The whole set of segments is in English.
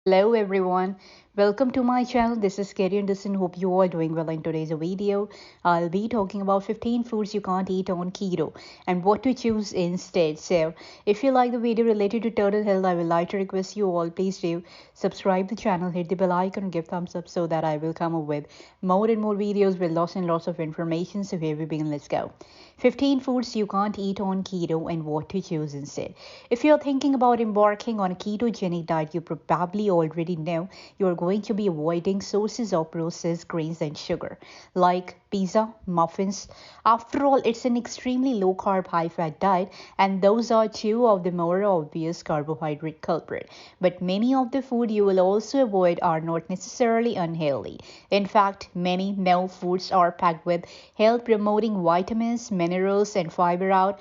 Hello everyone, welcome to my channel. This is Kerry Anderson. Hope you all doing well. In today's video, I'll be talking about 15 foods you can't eat on keto and what to choose instead. So, if you like the video related to total health, I would like to request you all please do subscribe the channel, hit the bell icon, and give thumbs up so that I will come up with more and more videos with lots and lots of information. So here we begin. Let's go. 15 foods you can't eat on keto and what to choose instead. If you're thinking about embarking on a ketogenic diet, you probably already know you're going to be avoiding sources of processed grains and sugar, like pizza, muffins. After all, it's an extremely low carb, high fat diet, and those are two of the more obvious carbohydrate culprit. But many of the food you will also avoid are not necessarily unhealthy. In fact, many no foods are packed with health promoting vitamins, minerals, and fiber out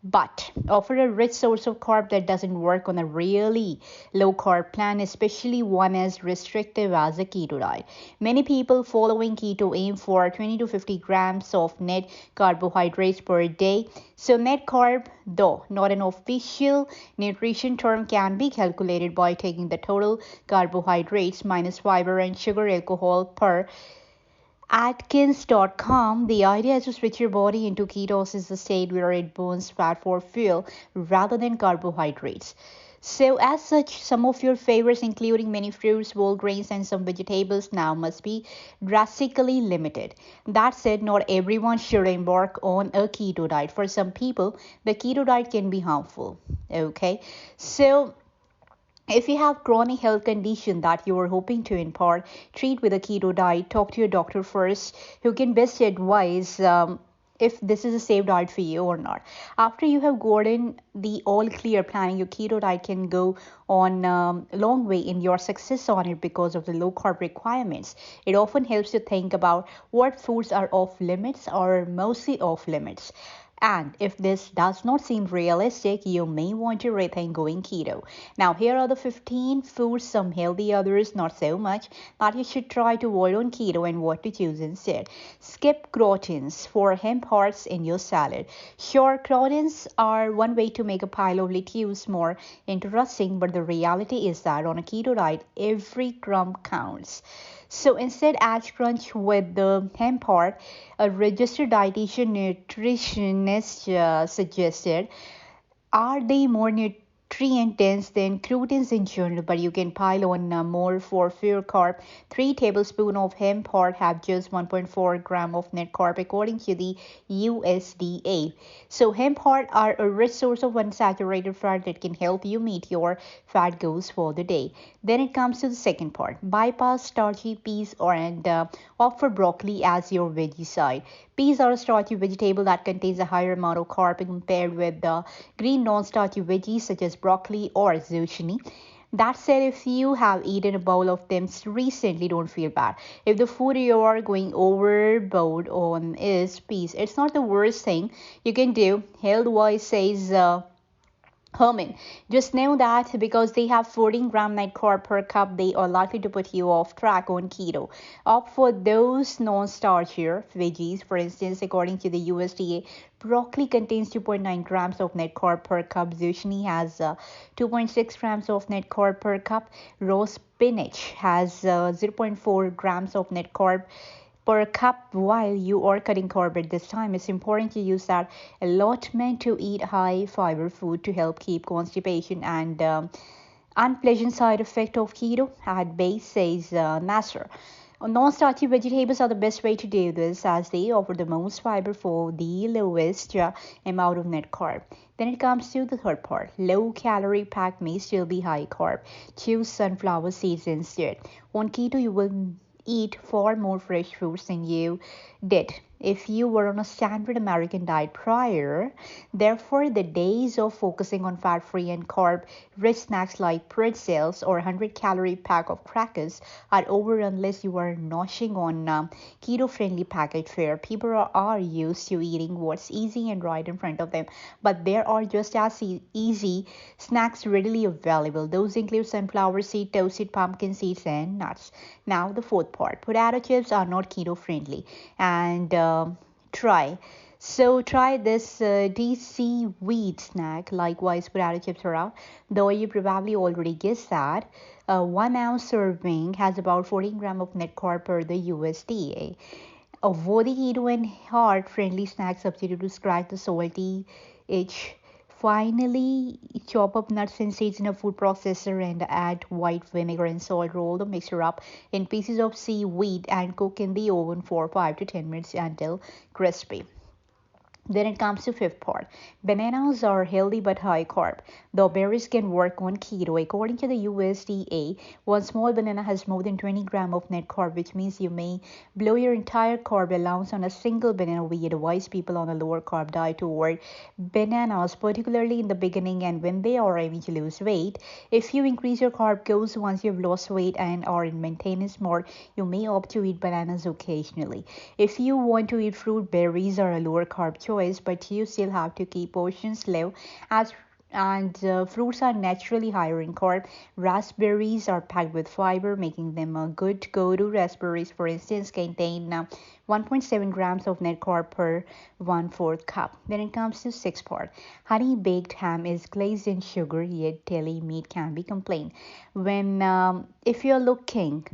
but offer a rich source of carb that doesn't work on a really low carb plan, especially one as restrictive as a keto diet. Many people following keto aim for 20 to 50 grams of net carbohydrates per day. So, net carb, though not an official nutrition term, can be calculated by taking the total carbohydrates minus fiber and sugar alcohol per Atkins.com, the idea is to switch your body into ketosis, the state where it burns fat for fuel rather than carbohydrates. So, as such, some of your favorites, including many fruits, whole grains, and some vegetables, now must be drastically limited. That said, not everyone should embark on a keto diet. For some people, the keto diet can be harmful. Okay, so if you have chronic health condition that you are hoping to impart, treat with a keto diet. Talk to your doctor first, who can best advise if this is a safe diet for you or not. After you have gotten the all clear planning, your keto diet can go on a long way in your success on it because of the low carb requirements. It often helps you think about what foods are off limits or mostly off limits. And if this does not seem realistic, you may want to rethink going keto. Now, here are the 15 foods, some healthy, others not so much, that you should try to avoid on keto and what to choose instead. Skip croutons for hemp hearts in your salad. Sure, croutons are one way to make a pile of lettuce more interesting, but the reality is that on a keto diet, every crumb counts. So instead, add crunch with the hemp heart. A registered dietitian nutritionist suggested are they more nutrient dense than croutons in general, but you can pile on more for fewer carb. 3 tablespoons of hemp heart have just 1.4 gram of net carb according to the USDA. So hemp heart are a rich source of unsaturated fat that can help you meet your fat goals for the day. Then it comes to the second part. Bypass starchy peas and opt for broccoli as your veggie side. Peas are a starchy vegetable that contains a higher amount of carb compared with the green non-starchy veggies such as broccoli or zucchini. That said, if you have eaten a bowl of them recently, don't feel bad. If the food you are going overboard on is peas, it's not the worst thing you can do. Health-wise, says Herman. Just know that because they have 14-gram net carb per cup, they are likely to put you off track on keto. Opt for those non-starchier veggies. For instance, according to the USDA, broccoli contains 2.9 grams of net carb per cup. Zucchini has 2.6 grams of net carb per cup. Raw spinach has zero point 0.4 grams of net carb per cup. While you are cutting carb at this time, it's important to use that allotment to eat high fiber food to help keep constipation and unpleasant side effect of keto at bay, says Nasser. Non-starchy vegetables are the best way to do this as they offer the most fiber for the lowest amount of net carb. Then it comes to the third part. Low calorie pack may still be high carb. Choose sunflower seeds instead. On keto, you will eat far more fresh fruits than you did if you were on a standard American diet prior. Therefore, the days of focusing on fat free and carb rich snacks like pretzels or 100-calorie pack of crackers are over unless you are noshing on keto friendly packaged fare. People are used to eating what's easy and right in front of them, but there are just as easy snacks readily available. Those include sunflower seed, toasted pumpkin seeds, and nuts. Now, the fourth part. Potato chips are not keto friendly and try So try this DC wheat snack. Likewise, potato chips are out. Though you probably already guessed that. 1 ounce serving has about 14 grams of net carb per the USDA. Avoid the keto and heart-friendly snack substitute to scratch the salty itch. Finally, chop up nuts and seeds in a food processor and add white vinegar and salt. Roll the mixture up in pieces of seaweed and cook in the oven for 5 to 10 minutes until crispy. Then it comes to fifth part. Bananas are healthy but high carb, though berries can work on keto. According to the USDA, one small banana has more than 20 grams of net carb, which means you may blow your entire carb allowance on a single banana. We advise people on a lower carb diet to avoid bananas, particularly in the beginning and when they are aiming to lose weight. If you increase your carb goals once you've lost weight and are in maintenance mode, you may opt to eat bananas occasionally. If you want to eat fruit, berries are a lower carb choice, but you still have to keep portions low as and fruits are naturally higher in carb. Raspberries are packed with fiber, making them a good go-to. Raspberries, for instance, contain 1.7 grams of net carb per 1/4 cup. Then it comes to sixth part. Honey baked ham is glazed in sugar, yet deli meat can be complained. When if you're looking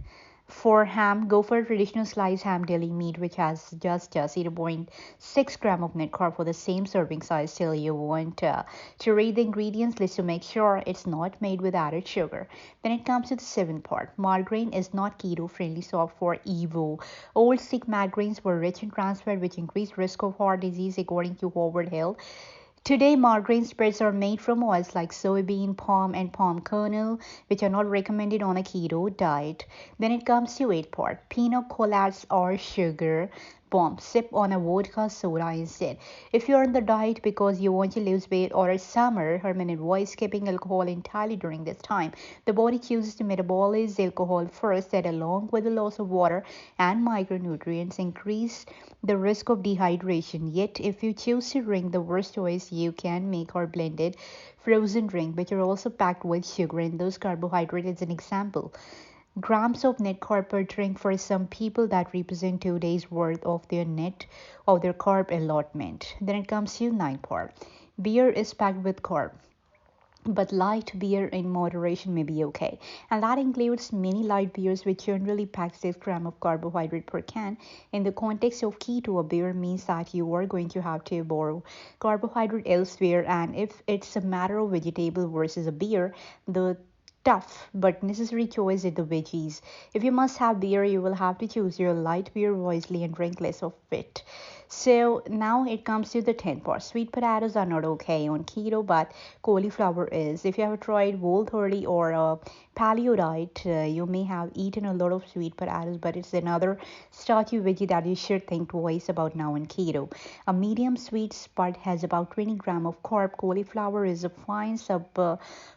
for ham, go for a traditional sliced ham deli meat, which has just 0.6 gram of net carb for the same serving size. Still, you want to read the ingredients list to make sure it's not made with added sugar. Then it comes to the seventh part. Margarine is not keto friendly, so opt for Evo. Old stick margarines were rich in trans fat, which increased risk of heart disease, according to Howard Hill. Today, margarine spreads are made from oils like soybean, palm, and palm kernel, which are not recommended on a keto diet. Then it comes to eighth part. Pina coladas or sugar bomb. Sip on a vodka soda instead. If you're on the diet because you want to lose weight or it's summer, Herman advised skipping alcohol entirely during this time. The body chooses to metabolize alcohol first, that along with the loss of water and micronutrients increase the risk of dehydration. Yet, if you choose to drink, the worst choice you can make are blended frozen drink, which are also packed with sugar, and those carbohydrates as an example. Grams of net carb per drink for some people that represent 2 days worth of their carb allotment. Then it comes to ninth part. Beer is packed with carb, but light beer in moderation may be okay, and that includes many light beers, which generally pack 6 grams of carbohydrate per can. In the context of keto, a beer means that you are going to have to borrow carbohydrate elsewhere, and if it's a matter of vegetable versus a beer, the tough but necessary choice is the veggies. If you must have beer, you will have to choose your light beer wisely and drink less of it. So now it comes to the 10th part. Sweet potatoes are not okay on keto, but cauliflower is. If you have tried Whole30 or paleo diet, you may have eaten a lot of sweet potatoes, but it's another starchy veggie that you should think twice about now in keto. A medium sweet spud has about 20 grams of carb. Cauliflower is a fine sub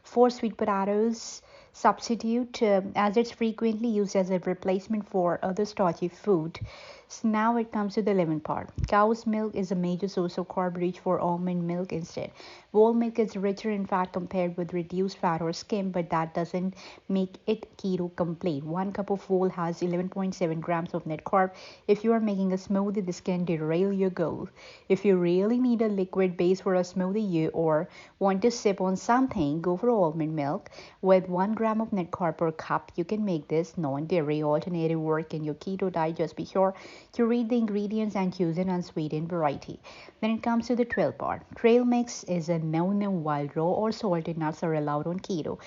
for sweet potatoes substitute, as it's frequently used as a replacement for other starchy food. So now it comes to the 11th part. Cow's milk is a major source of carb, rich for almond milk instead. Whole milk is richer in fat compared with reduced fat or skim, but that doesn't make it keto complete. 1 cup of whole has 11.7 grams of net carb. If you are making a smoothie, this can derail your goal. If you really need a liquid base for a smoothie or want to sip on something, go for almond milk. With 1 gram of net carb per cup, you can make this non-dairy alternative work in your keto diet. Just be sure to read the ingredients and choose an unsweetened variety. Then it comes to the 12th part. Trail mix is a no-no while raw or salted nuts are allowed on keto.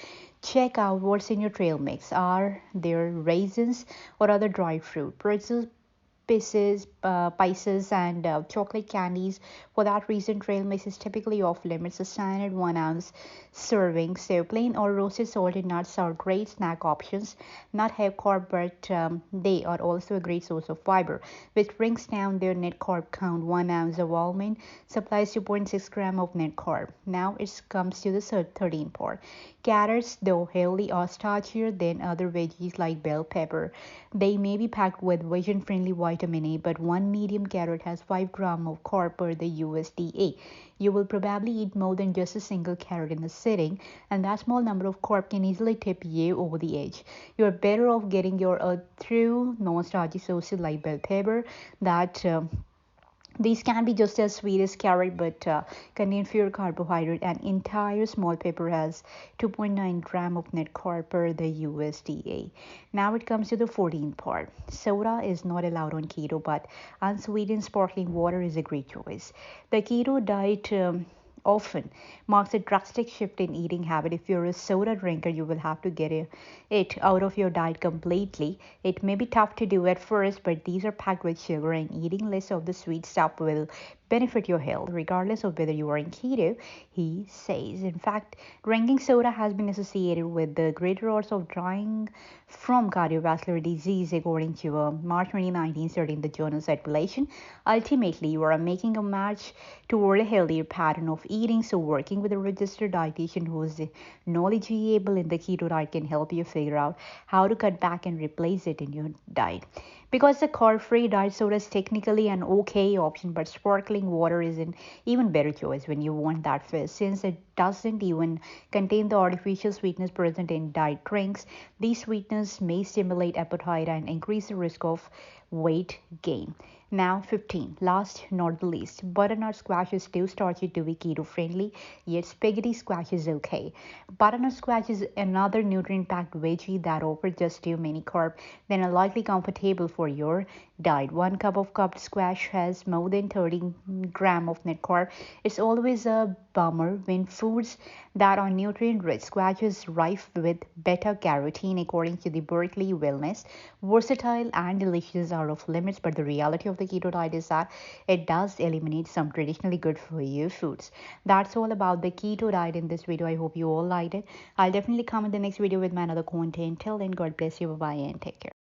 Check out what's in your trail mix. Are there raisins or other dried fruit, pretzels, spices, and chocolate candies? For that reason, trail mix is typically off limits. A standard 1 ounce serving. So plain or roasted salted nuts are great snack options. Not high carb, but they are also a great source of fiber, which brings down their net carb count. 1 ounce of almond supplies 2.6 grams of net carb. Now it comes to the 13th part. Carrots, though healthy, are starchier than other veggies like bell pepper. They may be packed with vegan-friendly vitamin A, but one medium carrot has 5 grams of carb per the USDA. You will probably eat more than just a single carrot in a sitting, and that small number of carb can easily tip you over the edge. You are better off getting your through non-starchy sources like bell pepper that These can be just as sweet as carrot, but contain fewer carbohydrate. An entire small pepper has 2.9 gram of net carb per the USDA. Now it comes to the 14th part. Soda is not allowed on keto, but unsweetened sparkling water is a great choice. The keto diet often marks a drastic shift in eating habit. If you're a soda drinker, you will have to get it out of your diet completely. It may be tough to do at first, but these are packed with sugar, and eating less of the sweet stuff will benefit your health, regardless of whether you are in keto, he says. In fact, drinking soda has been associated with the greater odds of dying from cardiovascular disease, according to a March 2019 study in the journal Circulation. Ultimately, you are making a march toward a healthier pattern of eating, so working with a registered dietitian who is knowledgeable in the keto diet can help you figure out how to cut back and replace it in your diet. Because the carb-free diet soda is technically an okay option, but sparkling water is an even better choice when you want that fizz. Since it doesn't even contain the artificial sweetness present in diet drinks, these sweeteners may stimulate appetite and increase the risk of weight gain. Now 15. Last not the least, butternut squash is too starchy to be keto friendly, yet spaghetti squash is okay. Butternut squash is another nutrient-packed veggie that offers just too many carbs than are likely comfortable for your diet. 1 cup of cupped squash has more than 30 gram of net carb. It's always a bummer when foods that are nutrient rich. Squash is rife with beta carotene, according to the Berkeley Wellness. Versatile and delicious are off limits, but the reality of the keto diet is that it does eliminate some traditionally good for you foods. That's all about the keto diet in this video. I hope you all liked it. I'll definitely come in the next video with my another content. Till then, God bless you. Bye bye and take care.